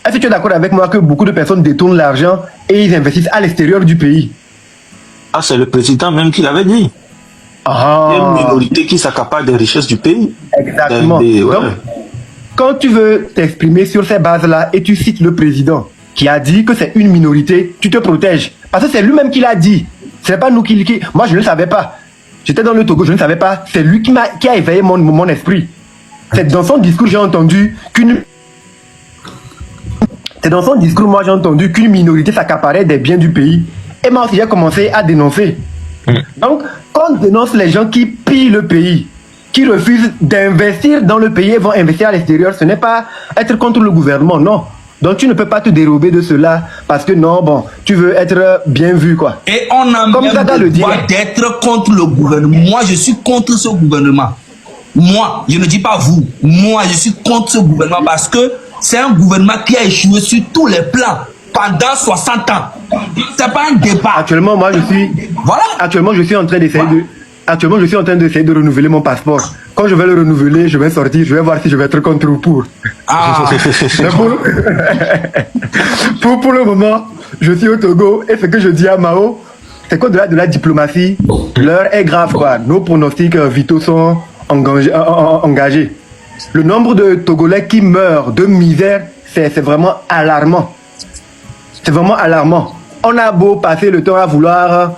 Est-ce que tu es d'accord avec moi que beaucoup de personnes détournent l'argent et ils investissent à l'extérieur du pays? Ah, c'est le président même qui l'avait dit. Ah. Il y a une minorité qui s'accapare des richesses du pays. Exactement. Ouais. Donc, quand tu veux t'exprimer sur ces bases-là et tu cites le président qui a dit que c'est une minorité, tu te protèges. Parce que c'est lui-même qui l'a dit. Ce n'est pas nous qui... Moi, je ne le savais pas. J'étais dans le Togo, je ne savais pas. C'est lui qui a éveillé mon esprit. C'est dans son discours, j'ai entendu qu'une... C'est dans son discours, moi, j'ai entendu qu'une minorité s'accaparait des biens du pays. Et moi aussi, j'ai commencé à dénoncer. Donc, quand on dénonce les gens qui pillent le pays, qui refusent d'investir dans le pays et vont investir à l'extérieur, ce n'est pas être contre le gouvernement, non. Donc, tu ne peux pas te dérober de cela parce que non, bon, tu veux être bien vu, quoi. Et on a comme même le droit d'être contre le gouvernement. Moi, je suis contre ce gouvernement. Moi, je ne dis pas vous. Moi, je suis contre ce gouvernement parce que c'est un gouvernement qui a échoué sur tous les plans pendant 60 ans. C'est pas un débat. Actuellement, moi, je suis... Voilà. Actuellement, je suis en train d'essayer de... Actuellement, je suis en train d'essayer de renouveler mon passeport. Quand je vais le renouveler, je vais sortir, je vais voir si je vais être contre ou pour. Ah. Pour le moment, je suis au Togo et ce que je dis à Mao, c'est qu'au-delà de la diplomatie, l'heure est grave, quoi. Nos pronostics vitaux sont engagés. Le nombre de Togolais qui meurent de misère, c'est vraiment alarmant. C'est vraiment alarmant. On a beau passer le temps à vouloir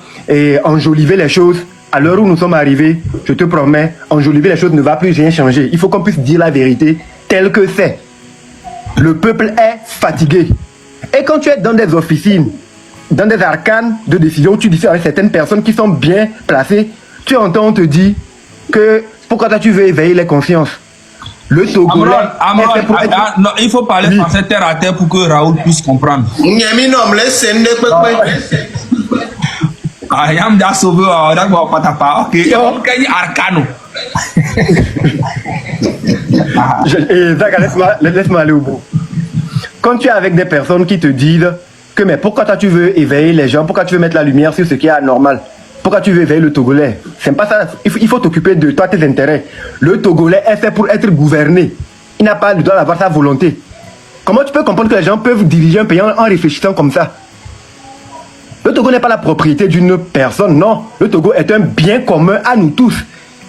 enjoliver les choses. À l'heure où nous sommes arrivés, je te promets, enjoliver les choses ne va plus rien changer. Il faut qu'on puisse dire la vérité telle que c'est. Le peuple est fatigué. Et quand tu es dans des officines, dans des arcanes de décision, tu dis avec certaines personnes qui sont bien placées, tu entends, on te dit que pourquoi toi tu veux éveiller les consciences. Le Togolais... Non, il faut parler français terre à terre pour que Raoul puisse comprendre. Ah, yam da sauvé, d'accord, pas ta part. Ok, on gagne Arcano. Laisse-moi aller au bout. Quand tu es avec des personnes qui te disent que mais pourquoi toi tu veux éveiller les gens, pourquoi tu veux mettre la lumière sur ce qui est anormal, pourquoi tu veux éveiller le Togolais, c'est pas ça. Il faut t'occuper de toi, tes intérêts. Le Togolais est fait pour être gouverné. Il n'a pas le droit d'avoir sa volonté. Comment tu peux comprendre que les gens peuvent diriger un pays en réfléchissant comme ça? Le Togo n'est pas la propriété d'une personne, non. Le Togo est un bien commun à nous tous.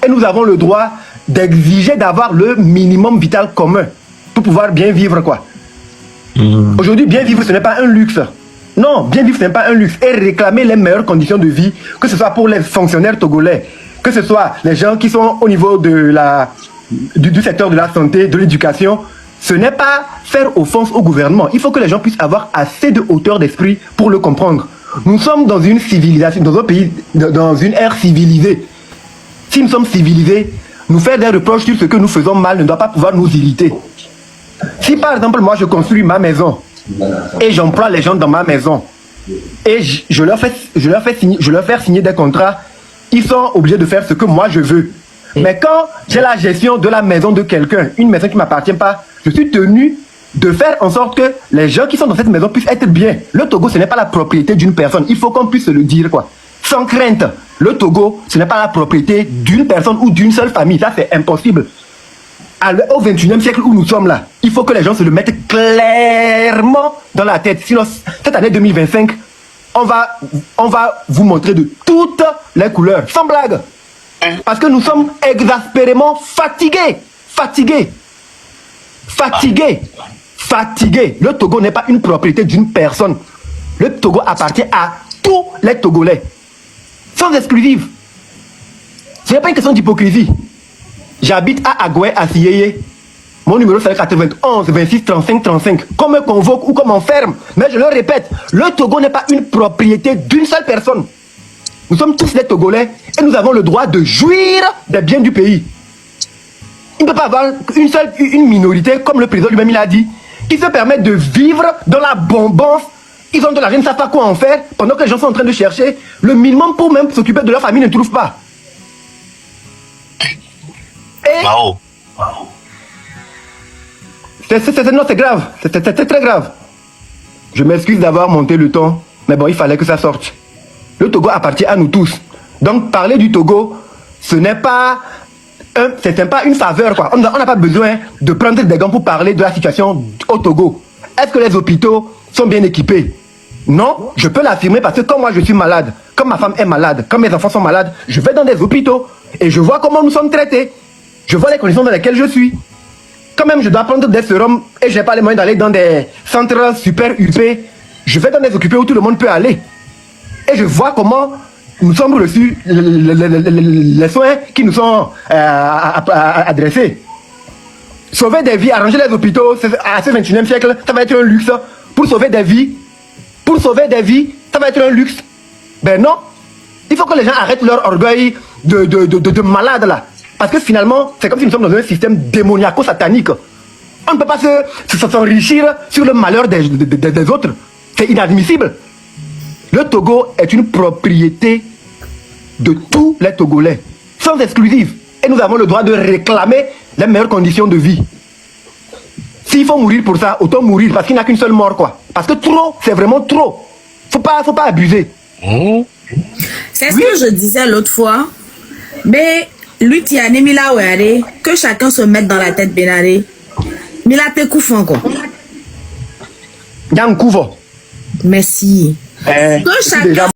Et nous avons le droit d'exiger d'avoir le minimum vital commun pour pouvoir bien vivre, quoi. Aujourd'hui, bien vivre, ce n'est pas un luxe. Non, bien vivre, ce n'est pas un luxe. Et réclamer les meilleures conditions de vie, que ce soit pour les fonctionnaires togolais, que ce soit les gens qui sont au niveau de du secteur de la santé, de l'éducation, ce n'est pas faire offense au gouvernement. Il faut que les gens puissent avoir assez de hauteur d'esprit pour le comprendre. Nous sommes dans une civilisation, dans un pays, dans une ère civilisée. Si nous sommes civilisés, nous faire des reproches sur ce que nous faisons mal ne doit pas pouvoir nous irriter. Si par exemple, moi je construis ma maison et j'emploie les gens dans ma maison et je leur fais signer des contrats, ils sont obligés de faire ce que moi je veux. Mais quand j'ai la gestion de la maison de quelqu'un, une maison qui ne m'appartient pas, je suis tenu de faire en sorte que les gens qui sont dans cette maison puissent être bien. Le Togo, ce n'est pas la propriété d'une personne. Il faut qu'on puisse le dire, quoi. Sans crainte. Le Togo, ce n'est pas la propriété d'une personne ou d'une seule famille. Ça, c'est impossible. Au 21e siècle où nous sommes là, il faut que les gens se le mettent clairement dans la tête. Sinon, cette année 2025, on va vous montrer de toutes les couleurs. Sans blague. Parce que nous sommes exaspérément fatigués. Fatigué. Le Togo n'est pas une propriété d'une personne. Le Togo appartient à tous les Togolais. Sans exclusive. Ce n'est pas une question d'hypocrisie. J'habite à Agoué, à Siyeye. Mon numéro c'est 91 26 35 35. Qu'on me convoque ou qu'on m'enferme. Mais je le répète, le Togo n'est pas une propriété d'une seule personne. Nous sommes tous des Togolais et nous avons le droit de jouir des biens du pays. Il ne peut pas avoir une minorité, comme le président lui-même l'a dit, qui se permet de vivre dans la bonbonce. Ils ont de l'argent, ils ne savent pas quoi en faire, pendant que les gens sont en train de chercher le minimum pour même s'occuper de leur famille, ne trouvent pas. Et... Wow. C'est grave, c'est très grave. Je m'excuse d'avoir monté le ton, mais bon, il fallait que ça sorte. Le Togo appartient à nous tous. Donc parler du Togo, ce n'est pas c'est sympa, une faveur, quoi. On n'a pas besoin de prendre des gants pour parler de la situation au Togo. Est-ce que les hôpitaux sont bien équipés? Non, je peux l'affirmer parce que comme moi je suis malade, comme ma femme est malade, comme mes enfants sont malades, je vais dans des hôpitaux et je vois comment nous sommes traités. Je vois les conditions dans lesquelles je suis. Quand même, je dois prendre des sérums et je n'ai pas les moyens d'aller dans des centres super huppés. Je vais dans des occupés où tout le monde peut aller. Et je vois comment nous sommes reçus les soins qui nous sont adressés. Sauver des vies, arranger les hôpitaux à ce 21e siècle, ça va être un luxe. Pour sauver des vies, ça va être un luxe. Ben non. Il faut que les gens arrêtent leur orgueil de malades là. Parce que finalement, c'est comme si nous sommes dans un système démoniaco-satanique. On ne peut pas s'enrichir sur le malheur des autres. C'est inadmissible. Le Togo est une propriété de tous les Togolais, sans exclusive. Et nous avons le droit de réclamer les meilleures conditions de vie. S'il faut mourir pour ça, autant mourir, parce qu'il n'y a qu'une seule mort, quoi. Parce que trop, c'est vraiment trop. Faut pas abuser. C'est ce que je disais l'autre fois. Mais lui, tu as mis là où aller, que chacun se mette dans la tête Benaré. Mais là, t'es couffant, quoi. Yann Kouvo. Merci. Que chacun